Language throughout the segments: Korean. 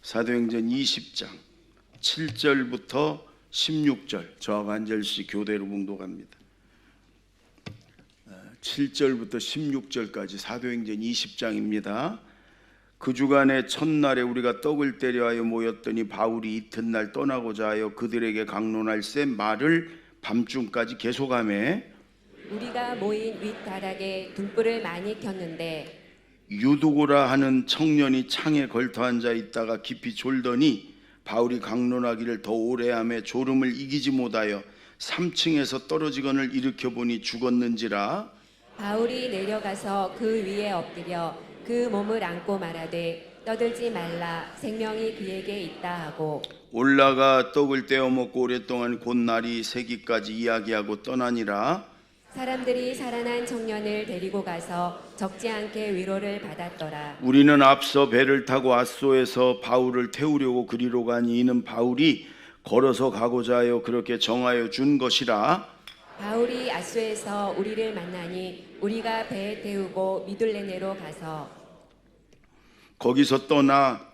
사도행전 20장 7절부터 16절 저하고 한절씩 교대로 봉독합니다. 7절부터 16절까지 사도행전 20장입니다. 그 주간의 첫날에 우리가 떡을 때려하여 모였더니 바울이 이튿날 떠나고자 하여 그들에게 강론할세 말을 밤중까지 계속하며 우리가 모인 윗다락에 등불을 많이 켰는데 유두고라 하는 청년이 창에 걸터 앉아 있다가 깊이 졸더니 바울이 강론하기를 더 오래 하며 졸음을 이기지 못하여 3층에서 떨어지거늘 일으켜 보니 죽었는지라. 바울이 내려가서 그 위에 엎드려 그 몸을 안고 말하되 떠들지 말라, 생명이 그에게 있다 하고 올라가 떡을 떼어 먹고 오랫동안 곧 날이 새기까지 이야기하고 떠나니라. 사람들이 살아난 청년을 데리고 가서 적지 않게 위로를 받았더라. 우리는 앞서 배를 타고 아소에서 바울을 태우려고 그리로 가니 이는 바울이 걸어서 가고자 하여 그렇게 정하여 준 것이라. 바울이 아소에서 우리를 만나니 우리가 배에 태우고 미둘레네로 가서 거기서 떠나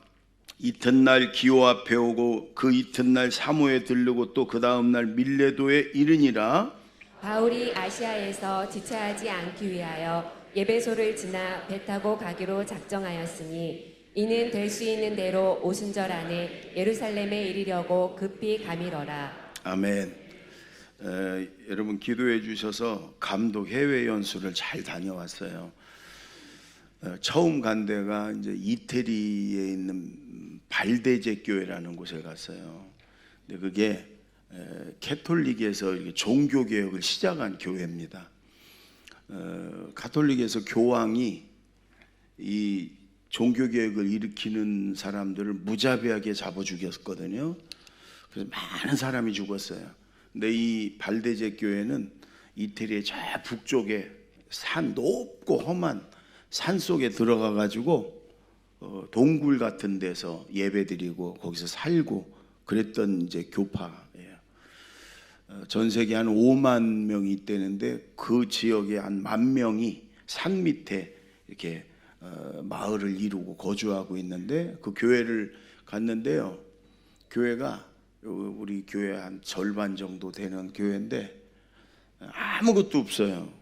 이튿날 기호 앞에 오고 그 이튿날 사모에 들르고 또 그 다음날 밀레도에 이르니라. 바울이 아시아에서 지체하지 않기 위하여 예배소를 지나 배 타고 가기로 작정하였으니 이는 될 수 있는 대로 오순절 안에 예루살렘에 이르려고 급히 가미러라. 아멘. 여러분 기도해 주셔서 감독 해외 연수를 잘 다녀왔어요. 처음 간 데가 이제 이태리에 있는 발데제 교회라는 곳에 갔어요. 근데 그게 캐톨릭에서 종교 개혁을 시작한 교회입니다. 가톨릭에서 교황이 이 종교 개혁을 일으키는 사람들을 무자비하게 잡아 죽였거든요. 그래서 많은 사람이 죽었어요. 근데 이 발데제 교회는 이태리의 저 북쪽에 산 높고 험한 산 속에 들어가 가지고 동굴 같은 데서 예배드리고 거기서 살고 그랬던 이제 교파예요. 전 세계 한 5만 명이 있다는데 그 지역에 한 10,000명이 산 밑에 이렇게 마을을 이루고 거주하고 있는데 그 교회를 갔는데요. 교회가 우리 교회 한 절반 정도 되는 교회인데 아무것도 없어요.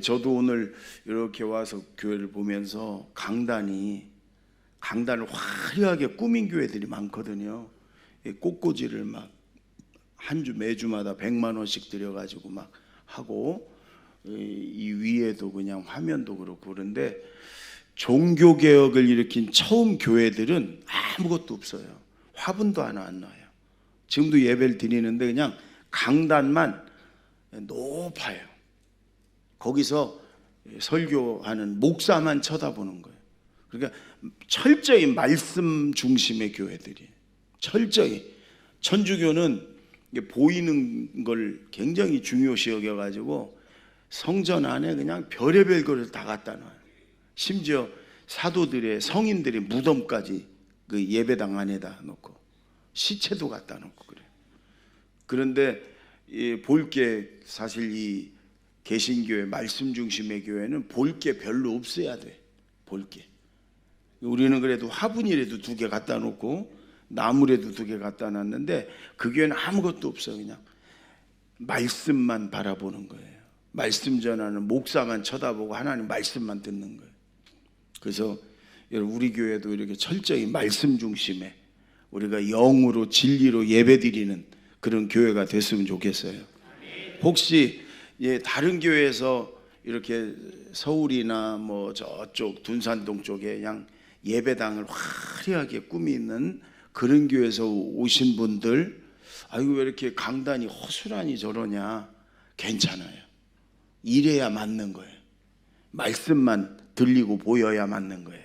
저도 오늘 이렇게 와서 교회를 보면서 강단을 화려하게 꾸민 교회들이 많거든요. 꽃꽂이를 막 한 주 매주마다 100만 원씩 들여가지고 막 하고 이 위에도 그냥 화면도 그렇고 그런데 종교 개혁을 일으킨 처음 교회들은 아무것도 없어요. 화분도 하나 안 놔요. 지금도 예배를 드리는데 그냥 강단만 높아요. 거기서 설교하는 목사만 쳐다보는 거예요. 그러니까 철저히 말씀 중심의 교회들이 철저히 천주교는 보이는 걸 굉장히 중요시 여겨가지고 성전 안에 그냥 별의별 것을 다 갖다 놔요. 심지어 사도들의 성인들의 무덤까지 그 예배당 안에다 놓고 시체도 갖다 놓고 그래요. 그런데 볼 게 사실 이 개신교회 말씀 중심의 교회는 볼 게 별로 없어야 돼. 볼 게. 우리는 그래도 화분이라도 2개 갖다 놓고 나무라도 2개 갖다 놨는데 그 교회는 아무것도 없어. 그냥 말씀만 바라보는 거예요. 말씀 전하는 목사만 쳐다보고 하나님 말씀만 듣는 거예요. 그래서 여러분 우리 교회도 이렇게 철저히 말씀 중심에 우리가 영으로 진리로 예배드리는 그런 교회가 됐으면 좋겠어요. 혹시 다른 교회에서 이렇게 서울이나 뭐 저쪽 둔산동 쪽에 그냥 예배당을 화려하게 꾸미는 그런 교회에서 오신 분들, 아이고 왜 이렇게 강단이 허술하니 저러냐? 괜찮아요. 이래야 맞는 거예요. 말씀만 들리고 보여야 맞는 거예요.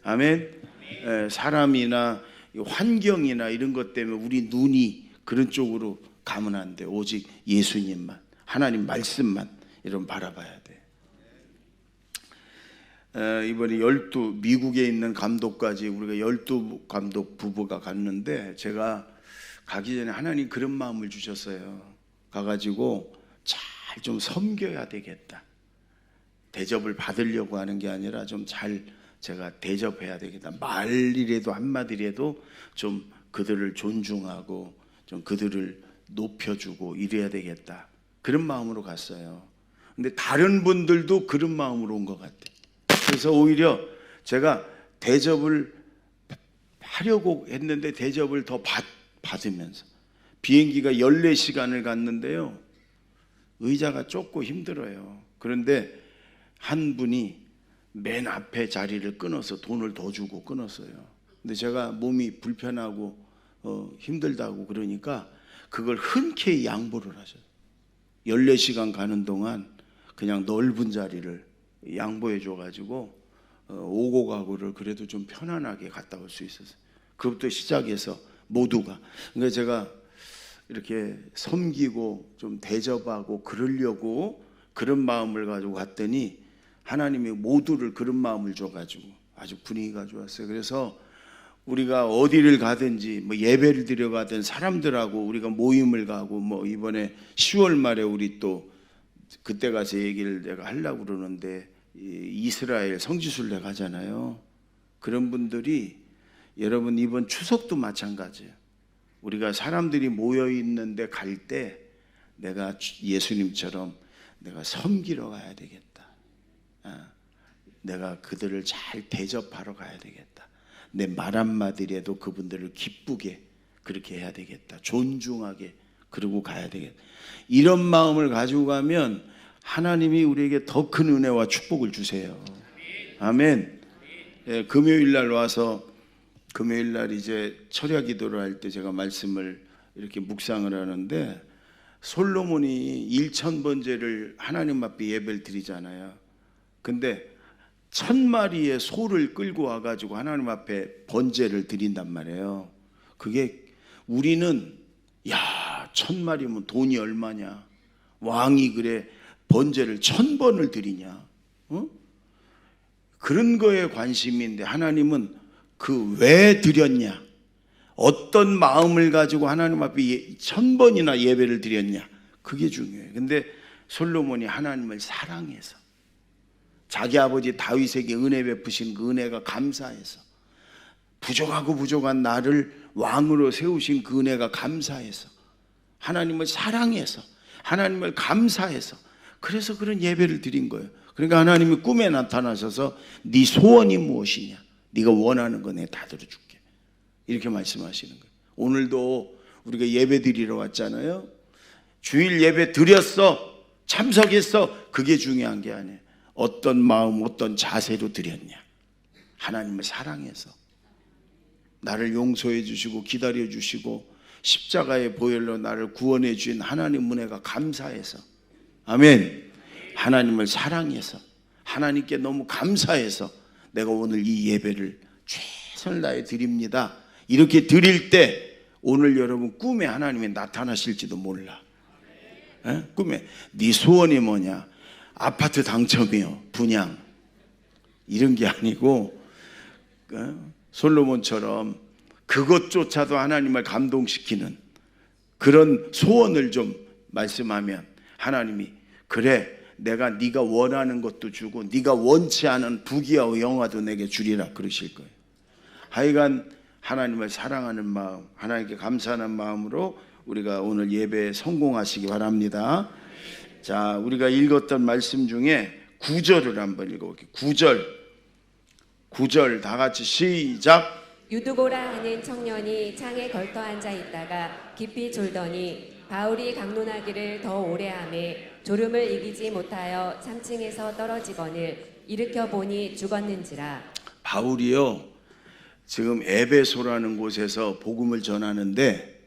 아멘. 사람이나 환경이나 이런 것 때문에 우리 눈이 그런 쪽으로 가면 안 돼. 오직 예수님만, 하나님 말씀만 이런 바라봐야 돼. 이번에 미국에 있는 감독까지 우리가 12 감독 부부가 갔는데 제가 가기 전에 하나님 그런 마음을 주셨어요. 가가지고 잘 좀 섬겨야 되겠다. 대접을 받으려고 하는 게 아니라 좀 잘 제가 대접해야 되겠다. 말이라도 한마디라도 좀 그들을 존중하고 좀 그들을 높여주고 이래야 되겠다. 그런 마음으로 갔어요. 근데 다른 분들도 그런 마음으로 온 것 같아요. 그래서 오히려 제가 대접을 하려고 했는데 대접을 더 받으면서 비행기가 14시간을 갔는데요. 의자가 좁고 힘들어요. 그런데 한 분이 맨 앞에 자리를 끊어서 돈을 더 주고 끊었어요. 근데 제가 몸이 불편하고 힘들다고 그러니까 그걸 흔쾌히 양보를 하셨어요. 14시간 가는 동안 그냥 넓은 자리를 양보해 줘가지고 오고 가고를 그래도 좀 편안하게 갔다 올 수 있었어요. 그것부터 시작해서 모두가. 그러니까 제가 이렇게 섬기고 좀 대접하고 그러려고 그런 마음을 가지고 갔더니 하나님이 모두를 그런 마음을 줘가지고 아주 분위기가 좋았어요. 그래서 우리가 어디를 가든지 뭐 예배를 드려 가든 사람들하고 우리가 모임을 가고 뭐 이번에 10월 말에 우리 또 그때 가서 얘기를 내가 하려고 그러는데 이스라엘 성지순례 가잖아요. 그런 분들이 여러분 이번 추석도 마찬가지예요. 우리가 사람들이 모여 있는데 갈 때 내가 예수님처럼 내가 섬기러 가야 되겠다. 내가 그들을 잘 대접하러 가야 되겠다. 내 말 한마디라도 그분들을 기쁘게 그렇게 해야 되겠다. 존중하게 그러고 가야 되겠다. 이런 마음을 가지고 가면 하나님이 우리에게 더 큰 은혜와 축복을 주세요. 아멘. 예, 금요일 날 와서 금요일 날 이제 철야 기도를 할 때 제가 말씀을 이렇게 묵상을 하는데 솔로몬이 1000번제를 하나님 앞에 예배를 드리잖아요. 근데 1000마리의 소를 끌고 와가지고 하나님 앞에 번제를 드린단 말이에요. 그게 우리는 1000마리면 돈이 얼마냐? 왕이 그래 번제를 1000번을 드리냐? 그런 거에 관심인데 하나님은 그 왜 드렸냐? 어떤 마음을 가지고 하나님 앞에 1000번이나 예배를 드렸냐? 그게 중요해요. 근데 솔로몬이 하나님을 사랑해서 자기 아버지 다윗에게 은혜 베푸신 그 은혜가 감사해서 부족하고 부족한 나를 왕으로 세우신 그 은혜가 감사해서 하나님을 사랑해서 하나님을 감사해서 그래서 그런 예배를 드린 거예요. 그러니까 하나님이 꿈에 나타나셔서 네 소원이 무엇이냐? 네가 원하는 거 내가 다 들어줄게. 이렇게 말씀하시는 거예요. 오늘도 우리가 예배 드리러 왔잖아요. 주일 예배 드렸어. 참석했어. 그게 중요한 게 아니에요. 어떤 마음, 어떤 자세로 드렸냐? 하나님을 사랑해서 나를 용서해 주시고 기다려 주시고 십자가의 보혈로 나를 구원해 주신 하나님 은혜가 감사해서 아멘. 하나님을 사랑해서 하나님께 너무 감사해서 내가 오늘 이 예배를 최선을 다해 드립니다. 이렇게 드릴 때 오늘 여러분 꿈에 하나님이 나타나실지도 몰라. 꿈에 네 소원이 뭐냐? 아파트 당첨이요, 분양 이런 게 아니고 솔로몬처럼 그것조차도 하나님을 감동시키는 그런 소원을 좀 말씀하면 하나님이 그래 내가 네가 원하는 것도 주고 네가 원치 않은 부귀와 영화도 내게 주리라 그러실 거예요. 하여간 하나님을 사랑하는 마음, 하나님께 감사하는 마음으로 우리가 오늘 예배에 성공하시기 바랍니다. 자, 우리가 읽었던 말씀 중에 9절을 한번 읽어볼게요. 9절 다 같이 시작. 유두고라 하는 청년이 창에 걸터 앉아 있다가 깊이 졸더니 바울이 강론하기를 더 오래 하매 졸음을 이기지 못하여 3층에서 떨어지거늘 일으켜 보니 죽었는지라. 바울이요 지금 에베소라는 곳에서 복음을 전하는데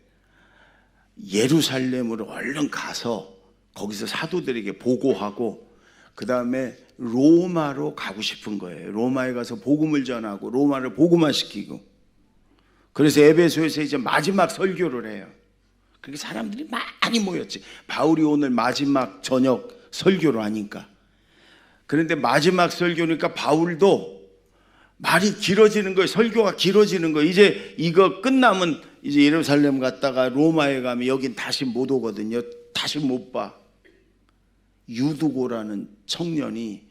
예루살렘으로 얼른 가서 거기서 사도들에게 보고하고 그 다음에 로마로 가고 싶은 거예요. 로마에 가서 복음을 전하고 로마를 복음화시키고 그래서 에베소에서 이제 마지막 설교를 해요. 그러니까 사람들이 많이 모였지. 바울이 오늘 마지막 저녁 설교를 하니까. 그런데 마지막 설교니까 바울도 말이 길어지는 거예요. 설교가 길어지는 거예요. 이제 이거 끝나면 이제 예루살렘 갔다가 로마에 가면 여긴 다시 못 오거든요. 다시 못 봐. 유두고라는 청년이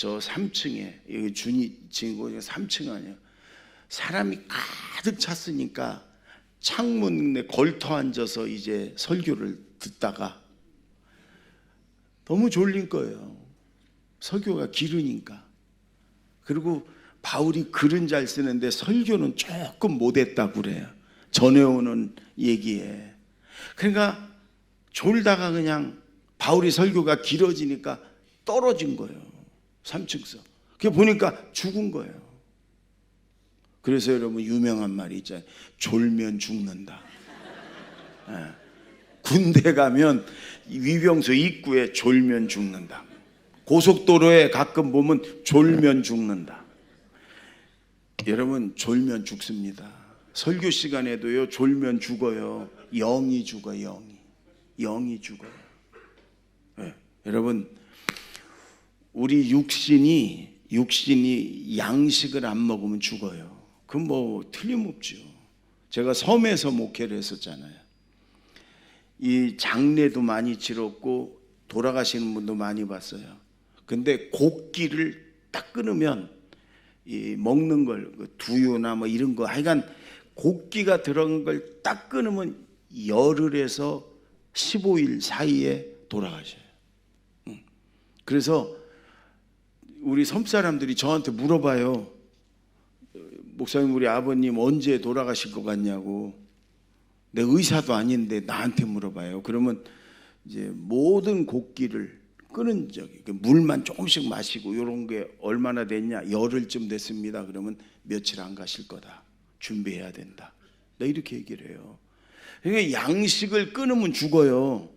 저 3층에 여기 준이친구 3층 아니야. 사람이 가득 찼으니까 창문에 걸터 앉아서 이제 설교를 듣다가 너무 졸린 거예요. 설교가 길으니까. 그리고 바울이 글은 잘 쓰는데 설교는 조금 못했다고 그래요. 전해오는 얘기에. 그러니까 졸다가 그냥 바울이 설교가 길어지니까 떨어진 거예요. 3층에서. 그게 보니까 죽은 거예요. 그래서 여러분 유명한 말이 있잖아요. 졸면 죽는다. 예. 군대 가면 위병소 입구에 졸면 죽는다. 고속도로에 가끔 보면 졸면 죽는다. 여러분 졸면 죽습니다. 설교 시간에도요 졸면 죽어요. 영이 죽어요. 영이 죽어요. 네. 여러분 우리 육신이 양식을 안 먹으면 죽어요. 그건 뭐 틀림없죠. 제가 섬에서 목회를 했었잖아요. 이 장례도 많이 치렀고 돌아가시는 분도 많이 봤어요. 근데 곡기를 딱 끊으면 이 먹는 걸 두유나 뭐 이런 거 하여간 곡기가 들어간 걸 딱 끊으면 열흘에서 15일 사이에 돌아가셔요. 그래서 우리 섬 사람들이 저한테 물어봐요. 목사님 우리 아버님 언제 돌아가실 것 같냐고. 내 의사도 아닌데 나한테 물어봐요. 그러면 이제 모든 곡기를 끊은 적이 물만 조금씩 마시고 이런 게 얼마나 됐냐? 열흘쯤 됐습니다. 그러면 며칠 안 가실 거다. 준비해야 된다. 나 이렇게 얘기를 해요. 그러니까 양식을 끊으면 죽어요.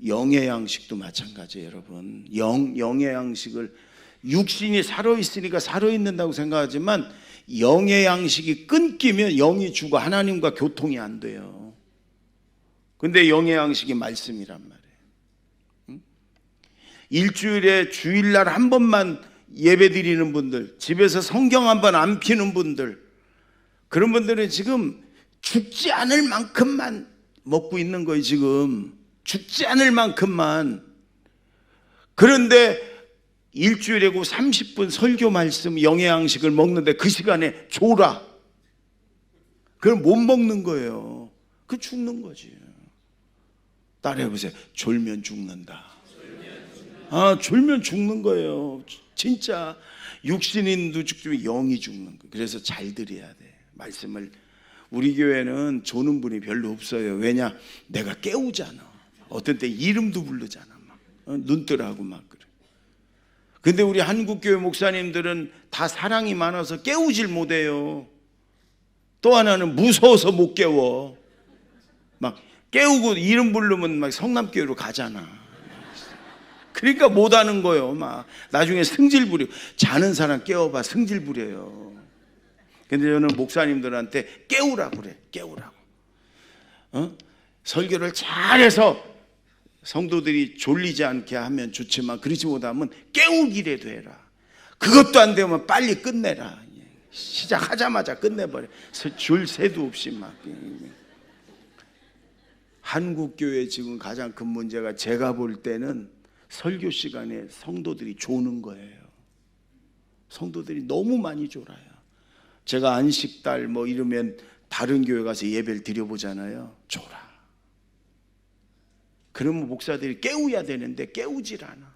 영의 양식도 마찬가지예요, 여러분. 영의 양식을 육신이 살아있으니까 살아있는다고 생각하지만 영의 양식이 끊기면 영이 죽어 하나님과 교통이 안 돼요. 근데 영의 양식이 말씀이란 말이에요. 일주일에 주일날 한 번만 예배 드리는 분들, 집에서 성경 한 번 안 피는 분들, 그런 분들은 지금 죽지 않을 만큼만 먹고 있는 거예요. 지금 죽지 않을 만큼만. 그런데 일주일에고 30분 설교 말씀 영의 양식을 먹는데 그 시간에 졸아. 그걸 못 먹는 거예요. 그 죽는 거지. 따라해보세요. 졸면 죽는다. 아, 졸면 죽는 거예요. 진짜 육신인도 죽지만 영이 죽는 거예요. 그래서 잘 들어야 돼. 말씀을. 우리 교회는 조는 분이 별로 없어요. 왜냐? 내가 깨우잖아. 어떤 때 이름도 부르잖아. 막. 눈뜰하고 막 그래. 근데 우리 한국교회 목사님들은 다 사랑이 많아서 깨우질 못해요. 또 하나는 무서워서 못 깨워. 막 깨우고 이름 부르면 막 성남교회로 가잖아. 그러니까 못하는 거예요. 막 나중에 승질 부려. 자는 사람 깨워봐 승질 부려요. 근데 저는 목사님들한테 깨우라고 그래. 깨우라고. 설교를 잘해서 성도들이 졸리지 않게 하면 좋지만 그렇지 못하면 깨우기라도 해라. 그것도 안 되면 빨리 끝내라. 시작하자마자 끝내버려. 줄 새도 없이 막. 한국교회 지금 가장 큰 문제가 제가 볼 때는 설교 시간에 성도들이 조는 거예요. 성도들이 너무 많이 졸아요. 제가 안식달 뭐 이러면 다른 교회 가서 예배를 드려보잖아요. 졸아. 그러면 목사들이 깨워야 되는데 깨우질 않아.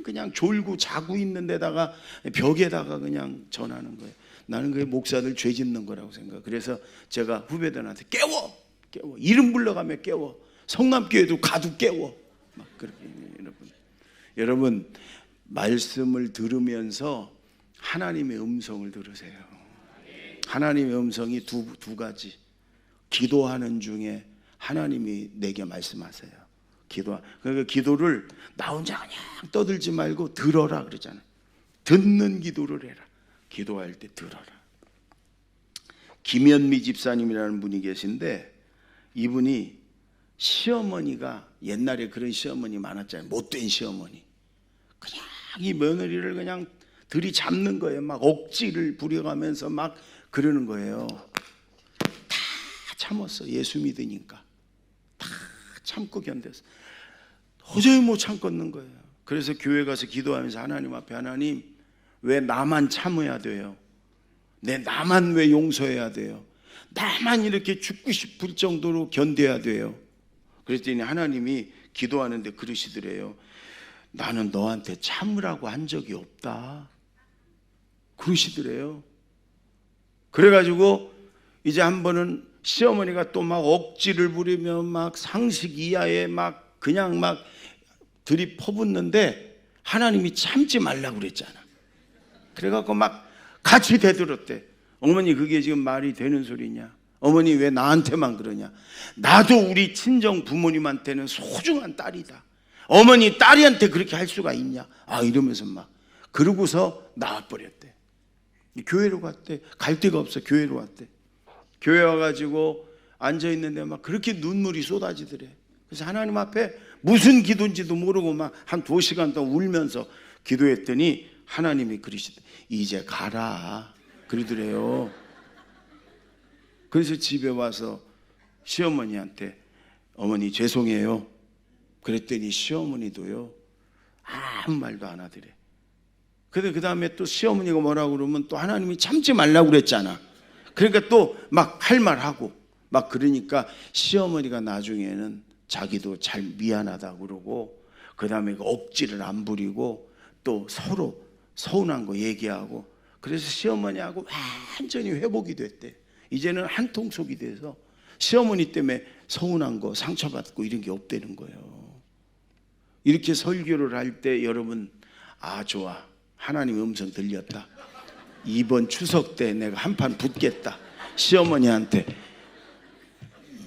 그냥 졸고 자고 있는 데다가 벽에다가 그냥 전하는 거예요. 나는 그게 목사들 죄 짓는 거라고 생각해. 그래서 제가 후배들한테 깨워 이름 불러가며 깨워. 성남교회도 가도 깨워. 막 그렇게. 여러분 말씀을 들으면서 하나님의 음성을 들으세요. 하나님의 음성이 두 가지. 기도하는 중에 하나님이 내게 말씀하세요. 그러니까 기도를 나 혼자 그냥 떠들지 말고 들어라 그러잖아요. 듣는 기도를 해라. 기도할 때 들어라. 김현미 집사님이라는 분이 계신데 이분이 시어머니가 옛날에 그런 시어머니 많았잖아요. 못된 시어머니. 그냥 이 며느리를 그냥 들이잡는 거예요. 막 억지를 부려가면서 막 그러는 거예요. 다 참았어. 예수 믿으니까 다 참고 견뎠어. 도저히 못 참겠는 거예요. 그래서 교회 가서 기도하면서 하나님 앞에, 하나님 왜 나만 참아야 돼요? 나만 왜 용서해야 돼요? 나만 이렇게 죽고 싶을 정도로 견뎌야 돼요? 그랬더니 하나님이 기도하는데 그러시더래요. 나는 너한테 참으라고 한 적이 없다. 그러시더래요. 그래가지고 이제 한 번은 시어머니가 또 막 억지를 부리며 막 상식 이하에 막 그냥 막 들이퍼붓는데 하나님이 참지 말라고 그랬잖아. 그래갖고 막 같이 대들었대. 어머니 그게 지금 말이 되는 소리냐? 어머니 왜 나한테만 그러냐? 나도 우리 친정 부모님한테는 소중한 딸이다. 어머니 딸이한테 그렇게 할 수가 있냐? 이러면서 막 그러고서 나와버렸대. 교회로 갔대. 갈 데가 없어. 교회로 왔대. 교회 와가지고 앉아있는데 막 그렇게 눈물이 쏟아지더래. 그래서 하나님 앞에 무슨 기도인지도 모르고 막 한 2시간 동안 울면서 기도했더니 하나님이 그러시대. 이제 가라. 그러더래요. 그래서 집에 와서 시어머니한테 어머니 죄송해요. 그랬더니 시어머니도요 아무 말도 안 하더래. 근데 그 다음에 또 시어머니가 뭐라고 그러면 또 하나님이 참지 말라고 그랬잖아. 그러니까 또 막 할 말하고 막 그러니까 시어머니가 나중에는 자기도 잘 미안하다고 그러고 그 다음에 억지를 안 부리고 또 서로 서운한 거 얘기하고 그래서 시어머니하고 완전히 회복이 됐대. 이제는 한통속이 돼서 시어머니 때문에 서운한 거 상처받고 이런 게 없다는 거예요. 이렇게 설교를 할 때 여러분 좋아. 하나님의 음성 들렸다. 이번 추석 때 내가 한판 붙겠다. 시어머니한테.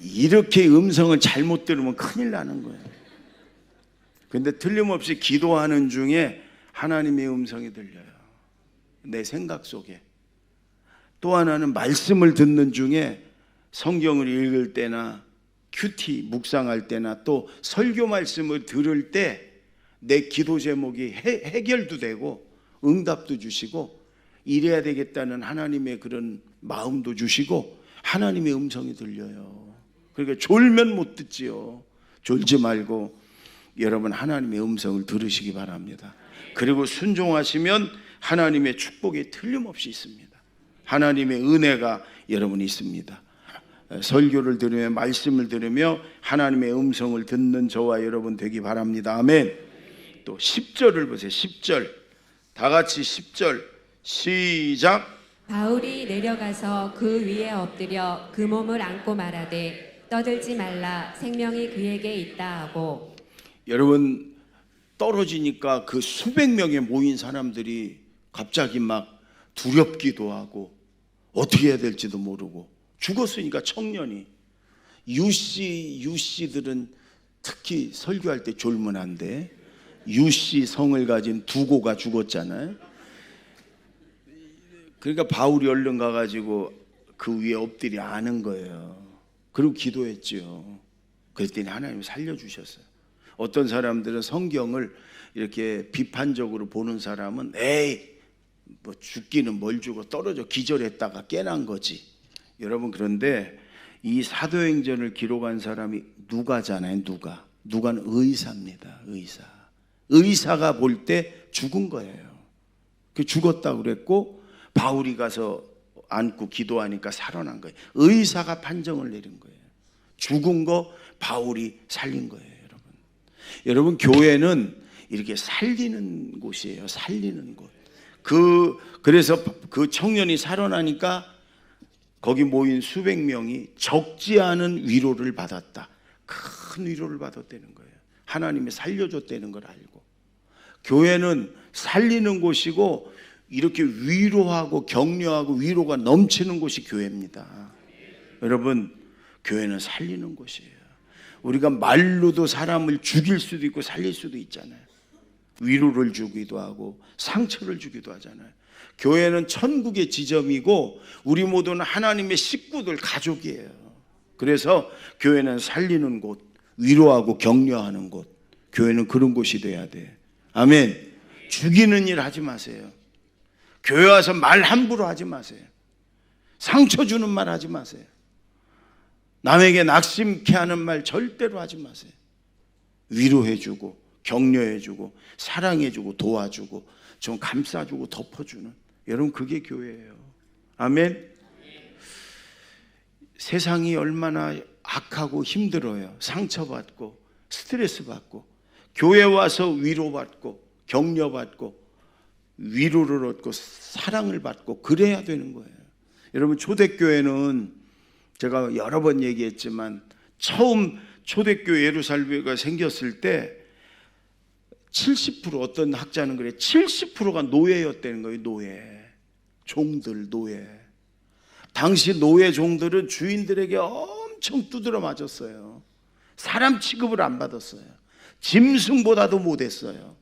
이렇게 음성을 잘못 들으면 큰일 나는 거예요. 근데 틀림없이 기도하는 중에 하나님의 음성이 들려요. 내 생각 속에. 또 하나는 말씀을 듣는 중에 성경을 읽을 때나 큐티 묵상할 때나 또 설교 말씀을 들을 때 내 기도 제목이 해결도 되고 응답도 주시고 이래야 되겠다는 하나님의 그런 마음도 주시고 하나님의 음성이 들려요. 그러니까 졸면 못 듣지요. 졸지 말고 여러분 하나님의 음성을 들으시기 바랍니다. 그리고 순종하시면 하나님의 축복이 틀림없이 있습니다. 하나님의 은혜가 여러분 있습니다. 설교를 들으며 말씀을 들으며 하나님의 음성을 듣는 저와 여러분 되기 바랍니다. 아멘. 또 10절을 보세요. 10절 다 같이 10절 시작. 바울이 내려가서 그 위에 엎드려 그 몸을 안고 말하되 떠들지 말라 생명이 그에게 있다 하고. 여러분 떨어지니까 그 수백 명에 모인 사람들이 갑자기 막 두렵기도 하고 어떻게 해야 될지도 모르고 죽었으니까 청년이 유씨들은 특히 설교할 때 졸문한데 유씨 성을 가진 두고가 죽었잖아요. 그러니까 바울이 얼른 가가지고 그 위에 엎드려 아는 거예요. 그리고 기도했죠. 그랬더니 하나님이 살려주셨어요. 어떤 사람들은 성경을 이렇게 비판적으로 보는 사람은 뭐 죽기는 뭘 주고 떨어져 기절했다가 깨난 거지. 여러분 그런데 이 사도행전을 기록한 사람이 누가잖아요. 누가는 의사입니다. 의사가 볼 때 죽은 거예요. 죽었다고 그랬고 바울이 가서 안고 기도하니까 살아난 거예요. 의사가 판정을 내린 거예요. 죽은 거 바울이 살린 거예요. 여러분 교회는 이렇게 살리는 곳이에요. 살리는 곳. 그래서 그 청년이 살아나니까 거기 모인 수백 명이 적지 않은 위로를 받았다. 큰 위로를 받았다는 거예요. 하나님이 살려줬다는 걸 알고. 교회는 살리는 곳이고 이렇게 위로하고 격려하고 위로가 넘치는 곳이 교회입니다. 여러분 교회는 살리는 곳이에요. 우리가 말로도 사람을 죽일 수도 있고 살릴 수도 있잖아요. 위로를 주기도 하고 상처를 주기도 하잖아요. 교회는 천국의 지점이고 우리 모두는 하나님의 식구들 가족이에요. 그래서 교회는 살리는 곳, 위로하고 격려하는 곳. 교회는 그런 곳이 돼야 돼. 아멘. 죽이는 일 하지 마세요. 교회 와서 말 함부로 하지 마세요. 상처 주는 말 하지 마세요. 남에게 낙심케 하는 말 절대로 하지 마세요. 위로해주고 격려해주고 사랑해주고 도와주고 좀 감싸주고 덮어주는, 여러분 그게 교회예요. 아멘. 세상이 얼마나 악하고 힘들어요. 상처받고 스트레스 받고 교회 와서 위로받고 격려받고 위로를 얻고 사랑을 받고 그래야 되는 거예요. 여러분 초대교회는 제가 여러 번 얘기했지만 처음 초대교회 예루살렘가 생겼을 때 70% 어떤 학자는 그래 70%가 노예였다는 거예요. 노예, 종들, 노예. 당시 노예 종들은 주인들에게 엄청 두드려 맞았어요. 사람 취급을 안 받았어요. 짐승보다도 못했어요.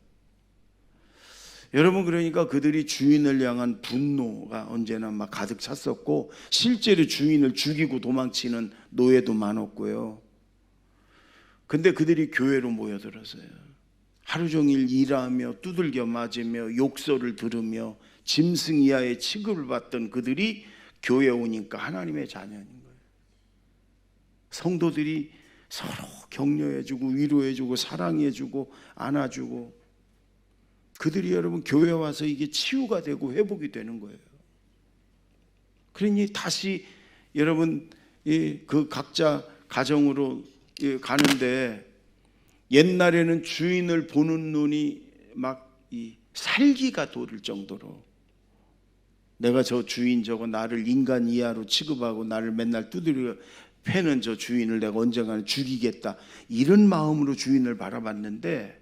여러분 그러니까 그들이 주인을 향한 분노가 언제나 막 가득 찼었고 실제로 주인을 죽이고 도망치는 노예도 많았고요. 근데 그들이 교회로 모여들었어요. 하루 종일 일하며 두들겨 맞으며 욕설을 들으며 짐승 이하의 취급을 받던 그들이 교회에 오니까 하나님의 자녀인 거예요. 성도들이 서로 격려해주고 위로해주고 사랑해주고 안아주고 그들이 여러분 교회 와서 이게 치유가 되고 회복이 되는 거예요. 그러니 다시 여러분 그 각자 가정으로 가는데 옛날에는 주인을 보는 눈이 막 살기가 돋을 정도로 내가 저 주인 저거 나를 인간 이하로 취급하고 나를 맨날 두드려 패는 저 주인을 내가 언젠가는 죽이겠다 이런 마음으로 주인을 바라봤는데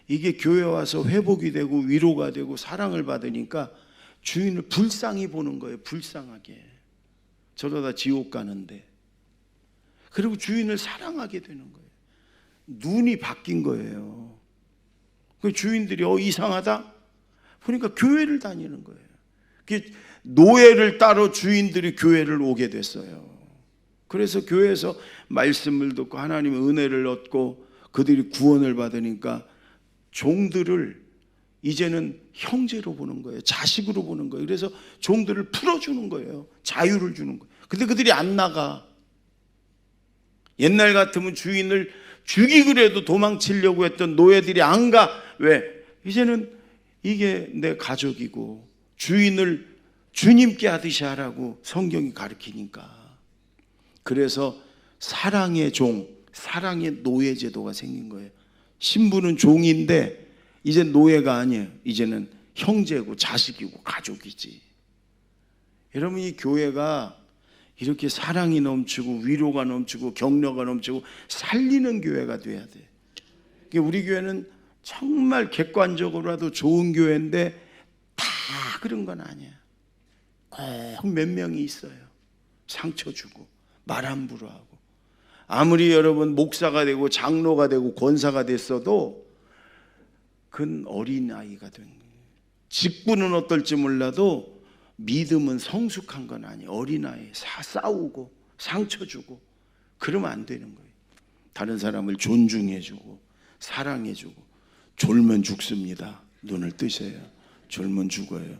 이게 교회 와서 회복이 되고 위로가 되고 사랑을 받으니까 주인을 불쌍히 보는 거예요. 불쌍하게. 저러다 지옥 가는데. 그리고 주인을 사랑하게 되는 거예요. 눈이 바뀐 거예요. 그 주인들이 이상하다? 보니까 교회를 다니는 거예요. 노예를 따로 주인들이 교회를 오게 됐어요. 그래서 교회에서 말씀을 듣고 하나님의 은혜를 얻고 그들이 구원을 받으니까 종들을 이제는 형제로 보는 거예요. 자식으로 보는 거예요. 그래서 종들을 풀어주는 거예요. 자유를 주는 거예요. 근데 그들이 안 나가. 옛날 같으면 주인을 죽이기로 해도 도망치려고 했던 노예들이 안 가. 왜? 이제는 이게 내 가족이고 주인을 주님께 하듯이 하라고 성경이 가르치니까. 그래서 사랑의 종, 사랑의 노예 제도가 생긴 거예요. 신부는 종인데 이제 노예가 아니에요. 이제는 형제고 자식이고 가족이지. 여러분 이 교회가 이렇게 사랑이 넘치고 위로가 넘치고 격려가 넘치고 살리는 교회가 돼야 돼. 우리 교회는 정말 객관적으로라도 좋은 교회인데 다 그런 건 아니야. 꼭 몇 명이 있어요. 상처 주고 말 함부로 하고. 아무리 여러분 목사가 되고 장로가 되고 권사가 됐어도 그건 어린아이가 된 거예요. 직분은 어떨지 몰라도 믿음은 성숙한 건 아니에요. 어린아이 싸우고 상처 주고 그러면 안 되는 거예요. 다른 사람을 존중해주고 사랑해주고. 졸면 죽습니다. 눈을 뜨세요. 졸면 죽어요.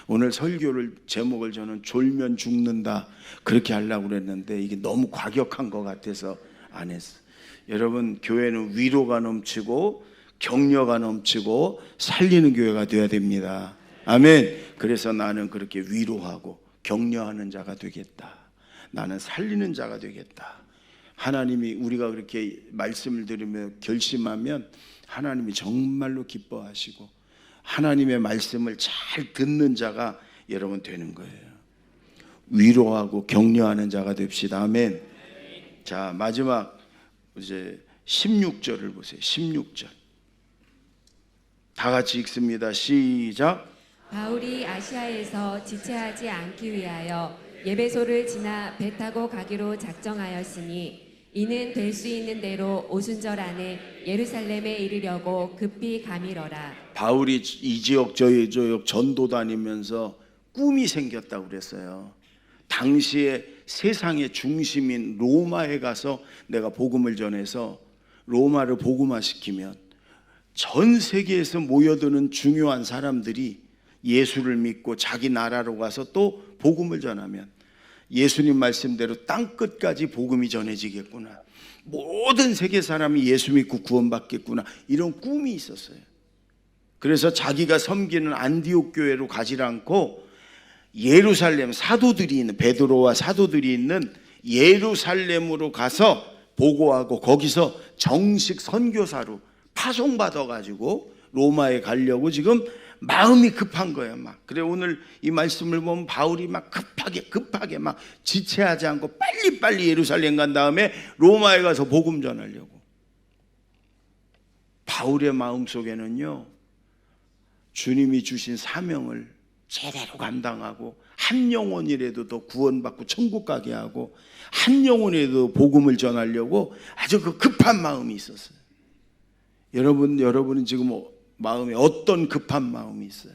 오늘 설교를 제목을 저는 졸면 죽는다 그렇게 하려고 그랬는데 이게 너무 과격한 것 같아서 안 했어요. 여러분 교회는 위로가 넘치고 격려가 넘치고 살리는 교회가 되어야 됩니다. 아멘. 그래서 나는 그렇게 위로하고 격려하는 자가 되겠다. 나는 살리는 자가 되겠다. 하나님이 우리가 그렇게 말씀을 들으며 결심하면 하나님이 정말로 기뻐하시고 하나님의 말씀을 잘 듣는 자가 여러분 되는 거예요. 위로하고 격려하는 자가 됩시다. 아멘. 자, 마지막 이제 16절을 보세요. 16절. 다 같이 읽습니다. 시작. 바울이 아시아에서 지체하지 않기 위하여 예배소를 지나 배 타고 가기로 작정하였으니 이는 될 수 있는 대로 오순절 안에 예루살렘에 이르려고 급히 가미러라. 바울이 이 지역 저 지역 전도 다니면서 꿈이 생겼다고 그랬어요. 당시에 세상의 중심인 로마에 가서 내가 복음을 전해서 로마를 복음화시키면 전 세계에서 모여드는 중요한 사람들이 예수를 믿고 자기 나라로 가서 또 복음을 전하면 예수님 말씀대로 땅끝까지 복음이 전해지겠구나, 모든 세계 사람이 예수 믿고 구원받겠구나, 이런 꿈이 있었어요. 그래서 자기가 섬기는 안디옥 교회로 가지 않고 예루살렘, 사도들이 있는, 베드로와 사도들이 있는 예루살렘으로 가서 보고하고 거기서 정식 선교사로 파송받아 가지고 로마에 가려고 지금 마음이 급한 거예요. 막 그래, 오늘 이 말씀을 보면 바울이 막 급하게 막 지체하지 않고 빨리 예루살렘 간 다음에 로마에 가서 복음 전하려고. 바울의 마음속에는요, 주님이 주신 사명을 제대로 감당하고 한 영혼이라도 더 구원받고 천국 가게 하고 한 영혼이라도 복음을 전하려고 아주 그 급한 마음이 있었어요. 여러분은 지금 마음에 어떤 급한 마음이 있어요?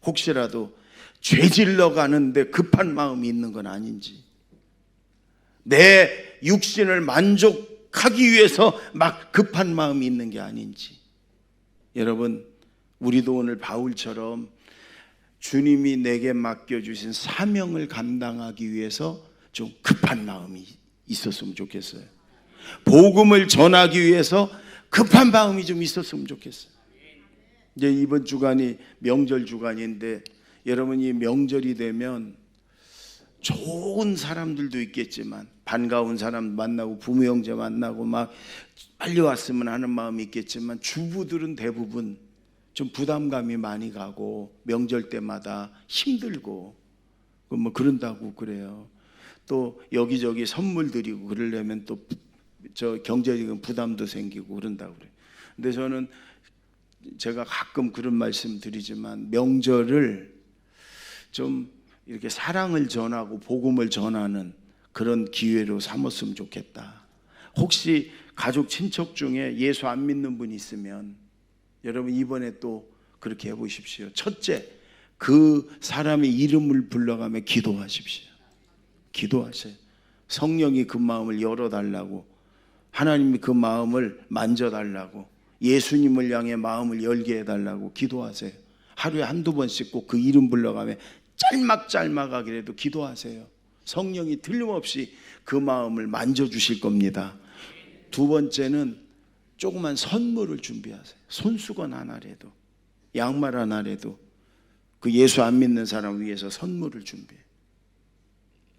혹시라도 죄질러 가는데 급한 마음이 있는 건 아닌지, 내 육신을 만족하기 위해서 막 급한 마음이 있는 게 아닌지. 여러분, 우리도 오늘 바울처럼 주님이 내게 맡겨주신 사명을 감당하기 위해서 좀 급한 마음이 있었으면 좋겠어요. 복음을 전하기 위해서 급한 마음이 좀 있었으면 좋겠어요. 이제 이번 주간이 명절 주간인데, 여러분, 이 명절이 되면 좋은 사람들도 있겠지만 반가운 사람 만나고 부모 형제 만나고 막 빨리 왔으면 하는 마음이 있겠지만, 주부들은 대부분 좀 부담감이 많이 가고 명절 때마다 힘들고 뭐 그런다고 그래요. 또 여기저기 선물 드리고 그러려면 또 저 경제적인 부담도 생기고 그런다고 그래요. 근데 저는 제가 가끔 그런 말씀 드리지만, 명절을 좀 이렇게 사랑을 전하고 복음을 전하는 그런 기회로 삼았으면 좋겠다. 혹시 가족 친척 중에 예수 안 믿는 분이 있으면 여러분, 이번에 또 그렇게 해보십시오. 첫째, 그 사람의 이름을 불러가며 기도하십시오. 기도하세요. 성령이 그 마음을 열어달라고, 하나님이 그 마음을 만져달라고, 예수님을 향해 마음을 열게 해달라고 기도하세요. 하루에 한두 번씩 꼭 그 이름 불러가며 짤막하기라도 기도하세요. 성령이 틀림없이 그 마음을 만져주실 겁니다. 두 번째는 조그만 선물을 준비하세요. 손수건 하나라도, 양말 하나라도 그 예수 안 믿는 사람 위해서 선물을 준비해요.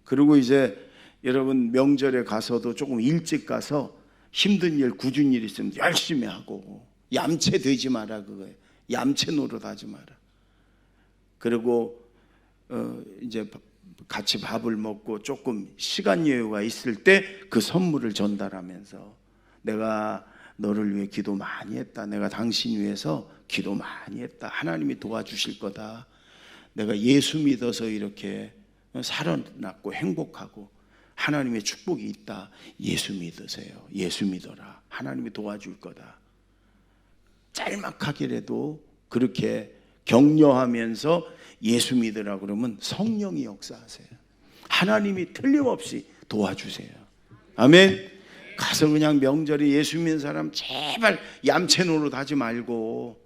그리고 이제 여러분, 명절에 가서도 조금 일찍 가서 힘든 일, 굳은 일 있으면 열심히 하고, 얌체 되지 마라, 그거예요. 얌체 노릇하지 마라. 그리고 이제 같이 밥을 먹고 조금 시간 여유가 있을 때 그 선물을 전달하면서, 내가 너를 위해 기도 많이 했다, 내가 당신 위해서 기도 많이 했다, 하나님이 도와주실 거다, 내가 예수 믿어서 이렇게 살아났고 행복하고 하나님의 축복이 있다, 예수 믿으세요, 예수 믿어라, 하나님이 도와줄 거다. 짤막하게라도 그렇게 격려하면서 예수 믿으라 그러면 성령이 역사하세요. 하나님이 틀림없이 도와주세요. 아멘. 가서 그냥 명절에 예수 믿는 사람 제발 얌체 노릇하지 말고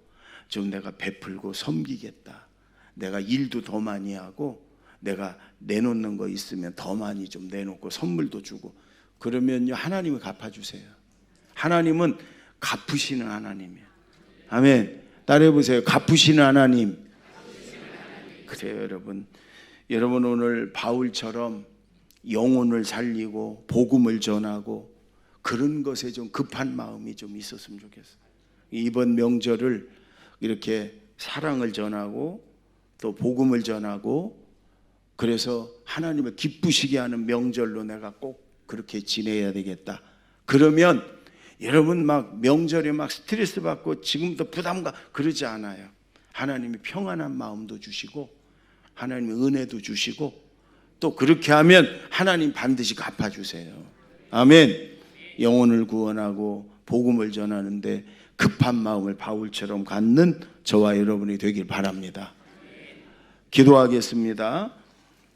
좀 내가 베풀고 섬기겠다, 내가 일도 더 많이 하고 내가 내놓는 거 있으면 더 많이 좀 내놓고 선물도 주고 그러면요, 하나님이 갚아주세요. 하나님은 갚으시는 하나님이에요. 아멘. 따라해 보세요. 갚으시는 하나님. 그래요, 여러분. 여러분, 오늘 바울처럼 영혼을 살리고 복음을 전하고 그런 것에 좀 급한 마음이 좀 있었으면 좋겠어요. 이번 명절을 이렇게 사랑을 전하고 또 복음을 전하고, 그래서 하나님을 기쁘시게 하는 명절로 내가 꼭 그렇게 지내야 되겠다. 그러면 여러분, 막 명절에 막 스트레스 받고 지금부터 부담감 그러지 않아요. 하나님이 평안한 마음도 주시고 하나님이 은혜도 주시고, 또 그렇게 하면 하나님 반드시 갚아주세요. 아멘. 영혼을 구원하고 복음을 전하는데 급한 마음을 바울처럼 갖는 저와 여러분이 되길 바랍니다. 기도하겠습니다.